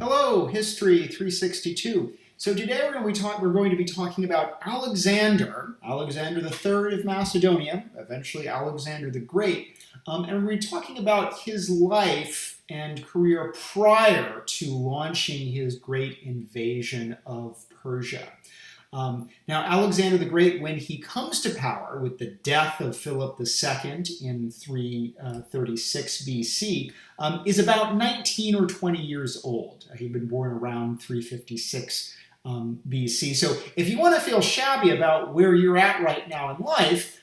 Hello, History 362. So today we're going to be talking about Alexander the Third of Macedonia, eventually Alexander the Great, and we're going to be talking about his life and career prior to launching his great invasion of Persia. Now, Alexander the Great, when he comes to power with the death of Philip II in 336 BC, is about 19 or 20 years old. He'd been born around 356 BC. So if you want to feel shabby about where you're at right now in life,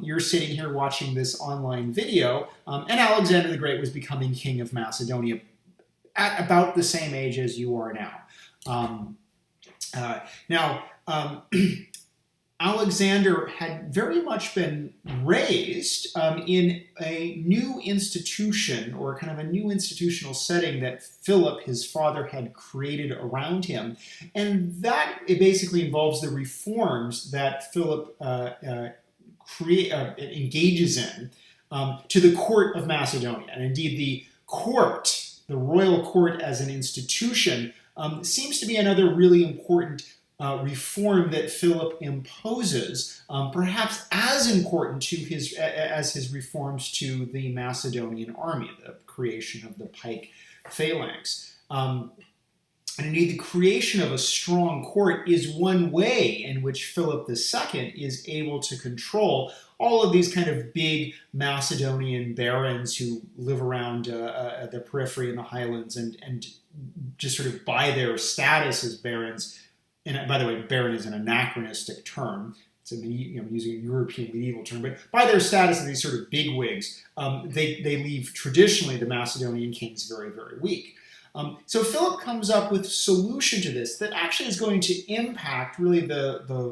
you're sitting here watching this online video, and Alexander the Great was becoming king of Macedonia at about the same age as you are now. Alexander had very much been raised in a new institution, or kind of a new institutional setting that Philip, his father, had created around him. And that it basically involves the reforms that Philip engages in to the court of Macedonia. And indeed, the royal court as an institution, seems to be another really important reform that Philip imposes, perhaps as important to as his reforms to the Macedonian army, the creation of the pike phalanx. And indeed, the creation of a strong court is one way in which Philip II is able to control all of these kind of big Macedonian barons who live around the periphery in the highlands and just sort of by their status as barons. And by the way, baron is an anachronistic term. It's using a European medieval term, but by their status as these sort of bigwigs, they leave traditionally the Macedonian kings very, very weak. So Philip comes up with a solution to this that actually is going to impact really the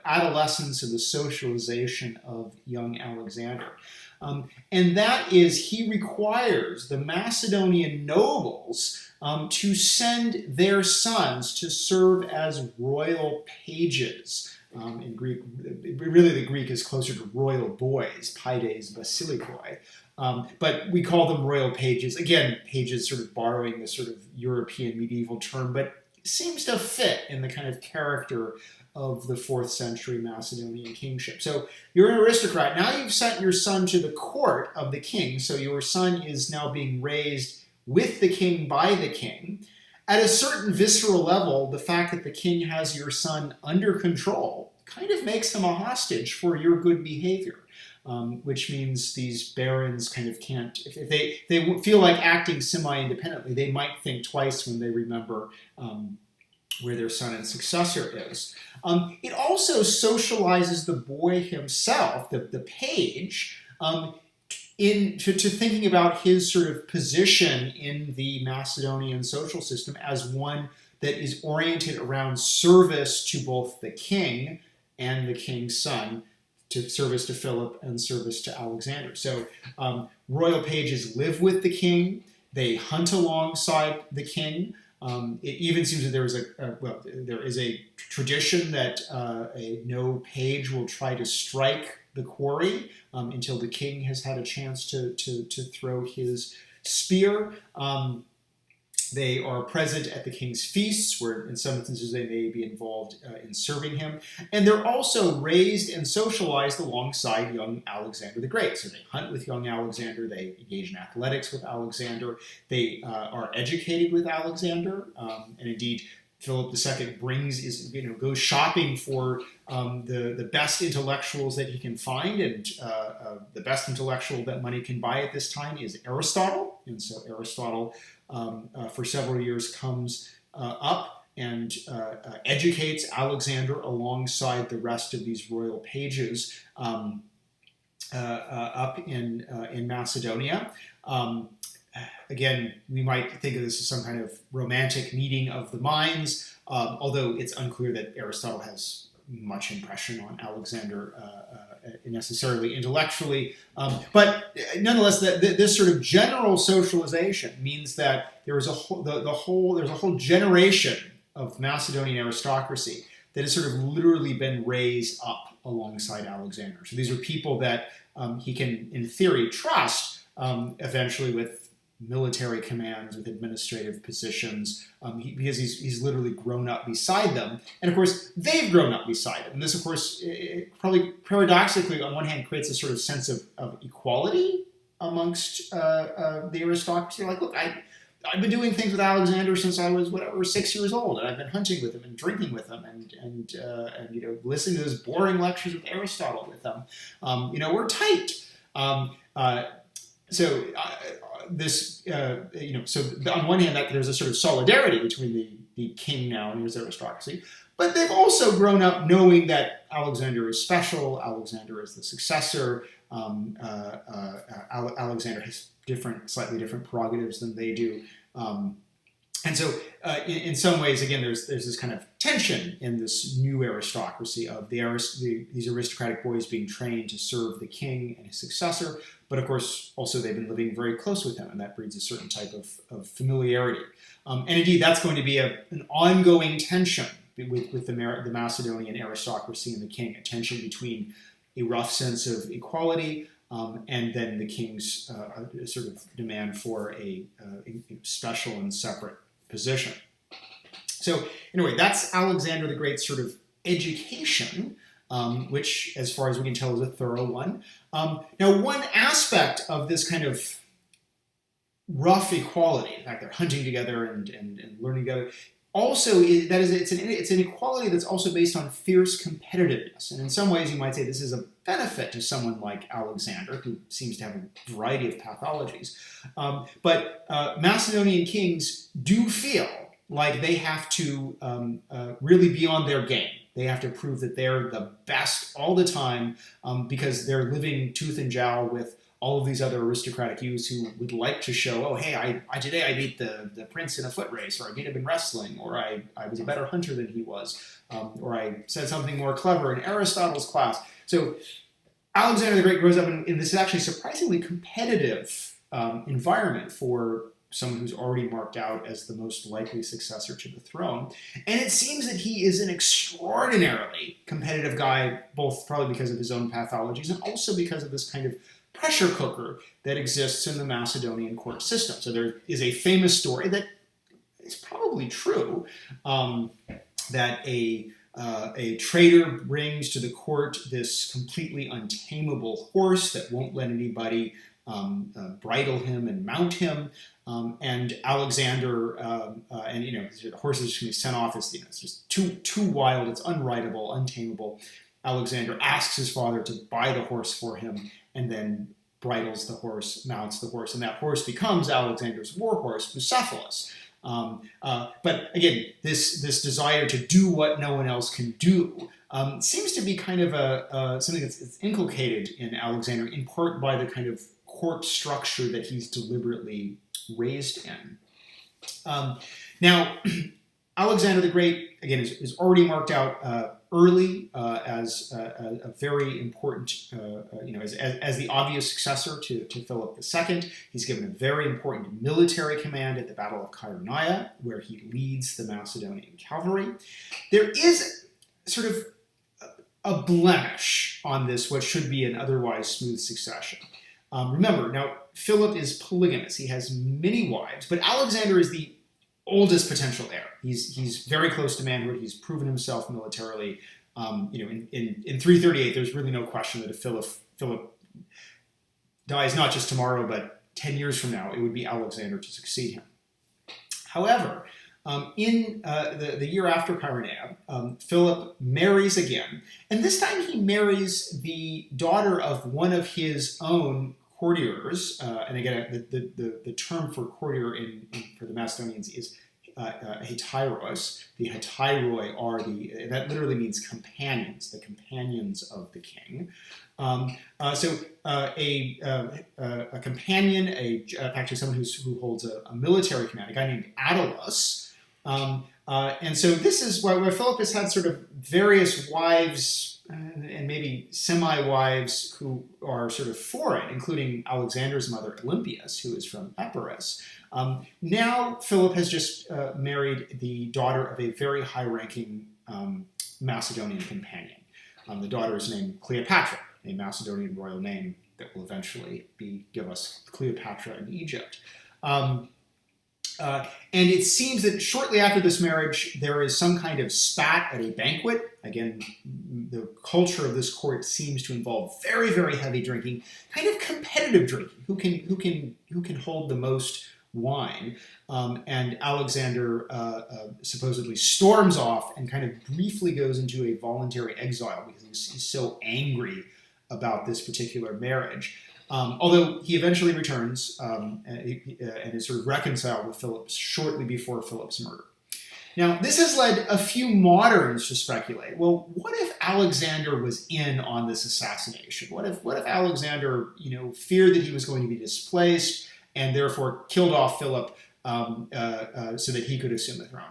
adolescence and the socialization of young Alexander. And that is, he requires the Macedonian nobles to send their sons to serve as royal pages. In Greek, really the Greek is closer to royal boys, paides basilikoi. But we call them royal pages. Again, pages sort of borrowing the sort of European medieval term, but seems to fit in the kind of character of the 4th century Macedonian kingship. So you're an aristocrat. Now you've sent your son to the court of the king, so your son is now being raised with the king by the king. At a certain visceral level, the fact that the king has your son under control kind of makes him a hostage for your good behavior. Which means these barons kind of can't, if they feel like acting semi-independently, they might think twice when they remember where their son and successor is. It also socializes the boy himself, the page, to thinking about his sort of position in the Macedonian social system as one that is oriented around service to both the king and the king's son, to service to Philip and service to Alexander. So royal pages live with the king. They hunt alongside the king. It even seems that there is a tradition that no page will try to strike the quarry until the king has had a chance to throw his spear. They are present at the king's feasts, where in some instances they may be involved in serving him. And they're also raised and socialized alongside young Alexander the Great. So they hunt with young Alexander, they engage in athletics with Alexander, they are educated with Alexander, and indeed Philip II goes shopping for the best intellectuals that he can find, and the best intellectual that money can buy at this time is Aristotle. And so Aristotle, for several years, comes up and educates Alexander alongside the rest of these royal pages up in Macedonia. Again, we might think of this as some kind of romantic meeting of the minds, although it's unclear that Aristotle has much impression on Alexander necessarily intellectually. But nonetheless, this sort of general socialization means that there is there's a whole generation of Macedonian aristocracy that has sort of literally been raised up alongside Alexander. So these are people that he can, in theory, trust eventually with military commands, with administrative positions, because he's literally grown up beside them. And of course, they've grown up beside him. And this, of course, it probably paradoxically, on one hand, creates a sort of sense of equality amongst the aristocracy. Like, look, I've been doing things with Alexander since I was 6 years old, and I've been hunting with him and drinking with him, and listening to those boring lectures with Aristotle with them. We're tight. So on one hand, that there's a sort of solidarity between the king now and his aristocracy, but they've also grown up knowing that Alexander is special. Alexander is the successor. Alexander has slightly different prerogatives than they do. And so, in some ways, again, there's this kind of tension in this new aristocracy of these aristocratic boys being trained to serve the king and his successor, but of course, also they've been living very close with him, and that breeds a certain type of familiarity. And indeed, that's going to be an ongoing tension with the Macedonian aristocracy and the king, a tension between a rough sense of equality and then the king's sort of demand for a special and separate position. So anyway, that's Alexander the Great's sort of education, which, as far as we can tell, is a thorough one. Now, one aspect of this kind of rough equality, in fact, they're hunting together and learning together, also it's an equality that's also based on fierce competitiveness. And in some ways, you might say this is a benefit to someone like Alexander, who seems to have a variety of pathologies. But Macedonian kings do feel like they have to really be on their game. They have to prove that they're the best all the time because they're living tooth and jowl with all of these other aristocratic youths who would like to show, oh, hey, today I beat the prince in a foot race, or I beat him in wrestling, or I was a better hunter than he was, or I said something more clever in Aristotle's class. So Alexander the Great grows up in this actually surprisingly competitive environment for someone who's already marked out as the most likely successor to the throne. And it seems that he is an extraordinarily competitive guy, both probably because of his own pathologies and also because of this kind of pressure cooker that exists in the Macedonian court system. So there is a famous story that is probably true, that a trader brings to the court this completely untamable horse that won't let anybody bridle him and mount him. And Alexander, the horse is just going to be sent off as, it's just too wild, it's unrideable, untamable. Alexander asks his father to buy the horse for him, and then bridles the horse, mounts the horse, and that horse becomes Alexander's war horse, Bucephalus. But again, this desire to do what no one else can do seems to be kind of something that's inculcated in Alexander, in part by the kind of court structure that he's deliberately raised in. Now, Alexander the Great, again, is already marked out early as a very important, as the obvious successor to Philip II. He's given a very important military command at the Battle of Chaeronea, where he leads the Macedonian cavalry. There is sort of a blemish on this, what should be an otherwise smooth succession. Remember, now, Philip is polygamous. He has many wives, but Alexander is the oldest potential heir. He's very close to manhood. He's proven himself militarily. In 338, there's really no question that if Philip dies not just tomorrow, but 10 years from now, it would be Alexander to succeed him. However, in the year after Chaeronea, Philip marries again, and this time he marries the daughter of one of his own courtiers, and again, the term for courtier for the Macedonians is hetairos. The hetairoi are that literally means companions, the companions of the king. So a companion, actually someone who holds a military command, a guy named Attalus. And so this is where Philip has had sort of various wives and maybe semi-wives who are sort of foreign, including Alexander's mother, Olympias, who is from Epirus. Now Philip has just married the daughter of a very high-ranking Macedonian companion. The daughter is named Cleopatra, a Macedonian royal name that will eventually give us Cleopatra in Egypt. And it seems that shortly after this marriage, there is some kind of spat at a banquet. Again, the culture of this court seems to involve very, very heavy drinking, kind of competitive drinking. Who can hold the most wine? And Alexander supposedly storms off and kind of briefly goes into a voluntary exile because he's so angry about this particular marriage. Although he eventually returns and is sort of reconciled with Philip shortly before Philip's murder. Now, this has led a few moderns to speculate, well, what if Alexander was in on this assassination? What if Alexander, feared that he was going to be displaced and therefore killed off Philip so that he could assume the throne?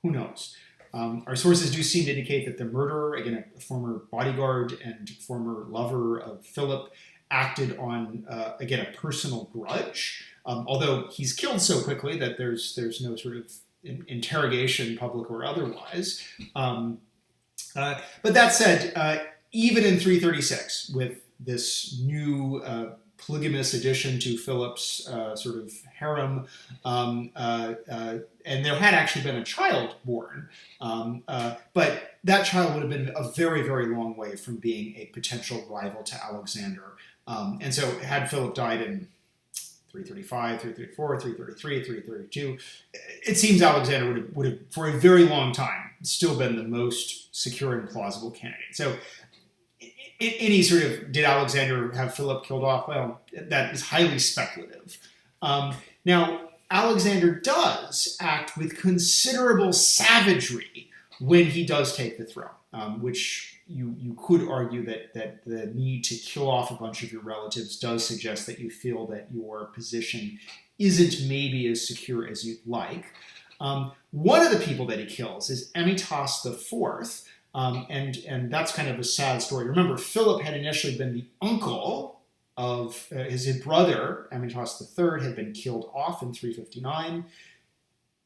Who knows? Our sources do seem to indicate that the murderer, again, a former bodyguard and former lover of Philip, acted on, again, a personal grudge, although he's killed so quickly that there's no sort of interrogation, public or otherwise. But that said, even in 336, with this new polygamous addition to Philip's sort of harem, and there had actually been a child born, but that child would have been a very, very long way from being a potential rival to Alexander. And so had Philip died in 335, 334, 333, 332, it seems Alexander would have, for a very long time, still been the most secure and plausible candidate. So any sort of, did Alexander have Philip killed off? Well, that is highly speculative. Now, Alexander does act with considerable savagery when he does take the throne, which you could argue that the need to kill off a bunch of your relatives does suggest that you feel that your position isn't maybe as secure as you'd like. One of the people that he kills is Amytas IV, and that's kind of a sad story. Remember, Philip had initially been the uncle of his brother, Amytas III, had been killed off in 359.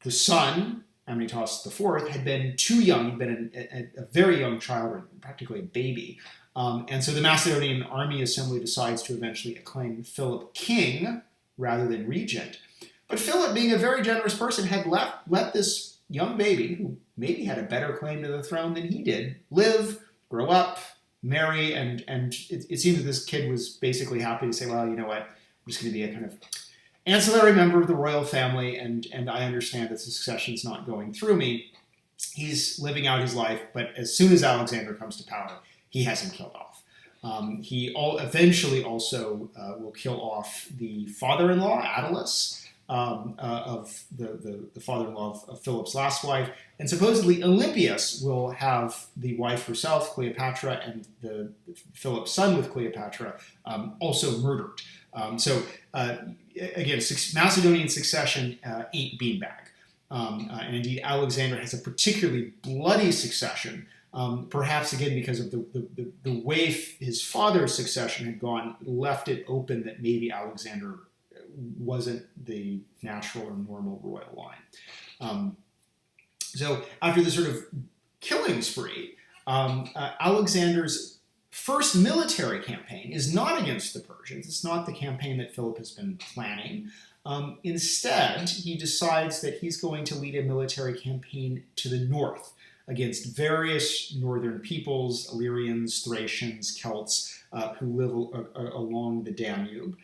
The son, Amytas IV, had been too young, he'd been a very young child, or practically a baby. And so the Macedonian army assembly decides to eventually acclaim Philip king rather than regent. But Philip, being a very generous person, had let this young baby, who maybe had a better claim to the throne than he did, live, grow up, marry, and it seems that this kid was basically happy to say, well, you know what, I'm just going to be a kind of ancillary member of the royal family, and I understand that the succession's not going through me. He's living out his life, but as soon as Alexander comes to power, he has him killed off. He eventually also will kill off the father-in-law, Attalus, of the father-in-law of Philip's last wife, and supposedly Olympias will have the wife herself, Cleopatra, and Philip's son with Cleopatra also murdered. Again, Macedonian succession ain't beanbag. And indeed, Alexander has a particularly bloody succession, perhaps again because of the way his father's succession had gone, left it open that maybe Alexander wasn't the natural or normal royal line. So after this sort of killing spree, Alexander's first military campaign is not against the Persians. It's not the campaign that Philip has been planning. Instead, he decides that he's going to lead a military campaign to the north against various northern peoples, Illyrians, Thracians, Celts, who live along the Danube.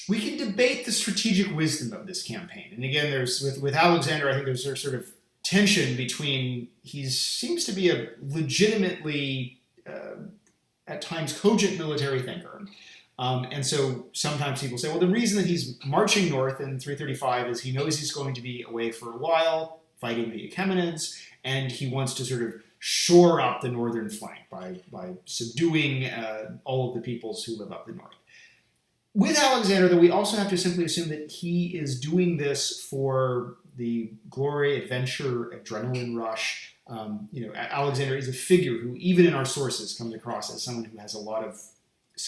We can debate the strategic wisdom of this campaign. And again, there's with Alexander, I think there's a sort of tension between, he seems to be a legitimately, at times, cogent military thinker. And so sometimes people say, well, the reason that he's marching north in 335 is he knows he's going to be away for a while, fighting the Achaemenids, and he wants to sort of shore up the northern flank by subduing all of the peoples who live up the north. With Alexander, though, we also have to simply assume that he is doing this for the glory, adventure, adrenaline rush. Alexander is a figure who, even in our sources, comes across as someone who has a lot of,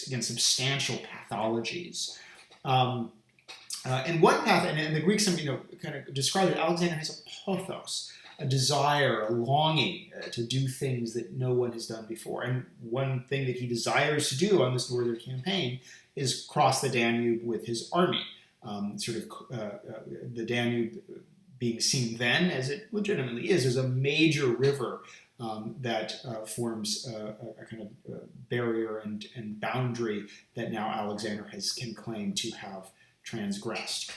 again, substantial pathologies. And one path, and the Greeks, kind of describe it, Alexander has a pathos, a desire, a longing to do things that no one has done before. And one thing that he desires to do on this northern campaign is cross the Danube with his army. the Danube being seen then, as it legitimately is, as a major river that forms a kind of barrier and boundary that now Alexander can claim to have transgressed.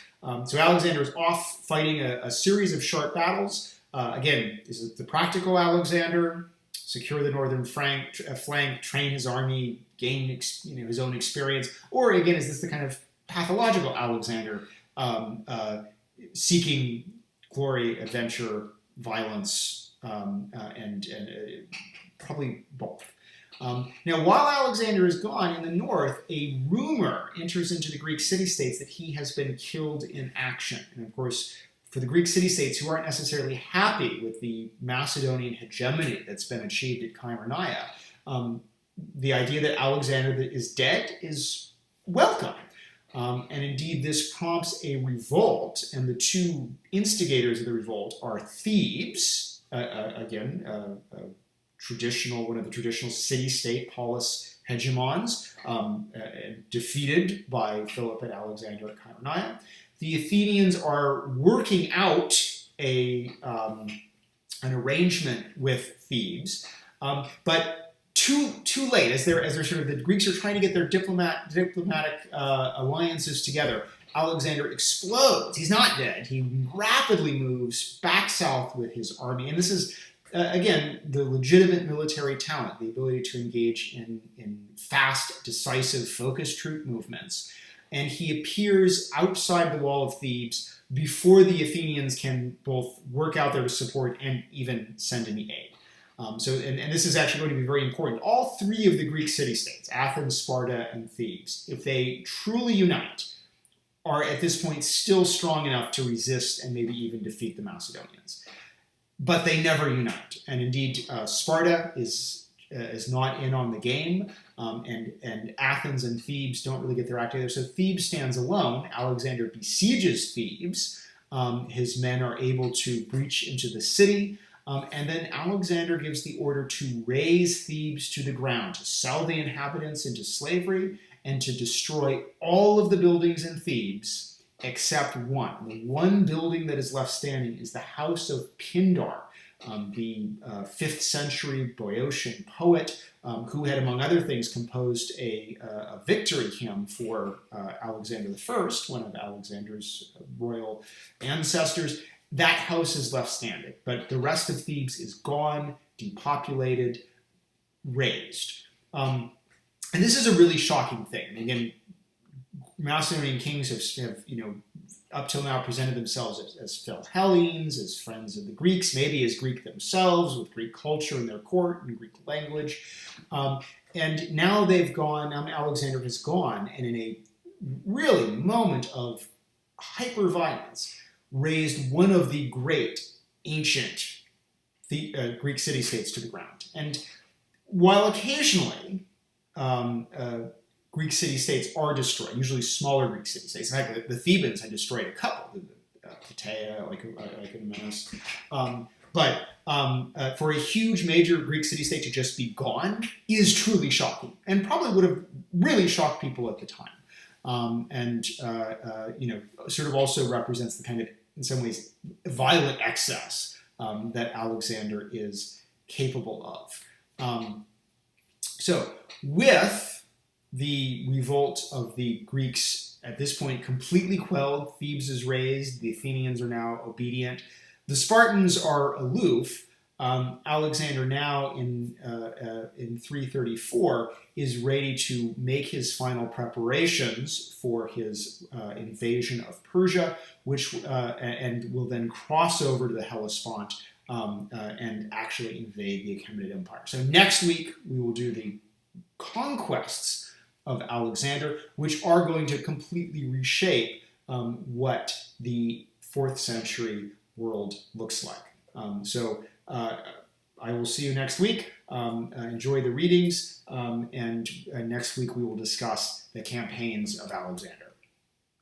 So Alexander is off fighting a series of short battles. Again, is it the practical Alexander? Secure the northern flank, train his army, gain his own experience, or again, is this the kind of pathological Alexander seeking glory, adventure, violence, and probably both? Now, while Alexander is gone in the north, a rumor enters into the Greek city-states that he has been killed in action. And of course, for the Greek city-states who aren't necessarily happy with the Macedonian hegemony that's been achieved at Chaironeia, the idea that Alexander is dead is welcome. And indeed, this prompts a revolt, and the two instigators of the revolt are Thebes, again, one of the traditional city-state polis hegemons, defeated by Philip and Alexander at Chaironeia. The Athenians are working out an arrangement with Thebes, but too late, as they're sort of, the Greeks are trying to get their diplomatic alliances together. Alexander explodes. He's not dead. He rapidly moves back south with his army, and this is again the legitimate military talent, the ability to engage in fast, decisive, focused troop movements. And he appears outside the wall of Thebes before the Athenians can both work out their support and even send any aid. And this is actually going to be very important. All three of the Greek city-states, Athens, Sparta, and Thebes, if they truly unite, are at this point still strong enough to resist and maybe even defeat the Macedonians. But they never unite. And indeed, Sparta is not in on the game, and Athens and Thebes don't really get their act together. So Thebes stands alone. Alexander besieges Thebes. His men are able to breach into the city, and then Alexander gives the order to raze Thebes to the ground, to sell the inhabitants into slavery, and to destroy all of the buildings in Thebes except one. The one building that is left standing is the house of Pindar, the 5th century Boeotian poet, who had, among other things, composed a victory hymn for Alexander I, one of Alexander's royal ancestors. That house is left standing, but the rest of Thebes is gone, depopulated, razed. And this is a really shocking thing. And again, Macedonian kings have up till now presented themselves as Philhellenes, as friends of the Greeks, maybe as Greek themselves, with Greek culture in their court and Greek language. And now they've gone, Alexander has gone, and in a really moment of hyper-violence, raised one of the great ancient Greek city-states to the ground. And while occasionally Greek city-states are destroyed, usually smaller Greek city-states. In fact, the Thebans had destroyed a couple, Plataea, Lycurgus. But for a huge major Greek city-state to just be gone is truly shocking, and probably would have really shocked people at the time. Sort of also represents the kind of, in some ways, violent excess that Alexander is capable of. So with the revolt of the Greeks at this point completely quelled, Thebes is razed, the Athenians are now obedient. The Spartans are aloof. Alexander now in 334 is ready to make his final preparations for his invasion of Persia, which and will then cross over to the Hellespont and actually invade the Achaemenid Empire. So next week we will do the conquests of Alexander, which are going to completely reshape what the 4th century world looks like. So I will see you next week. Enjoy the readings, and next week we will discuss the campaigns of Alexander.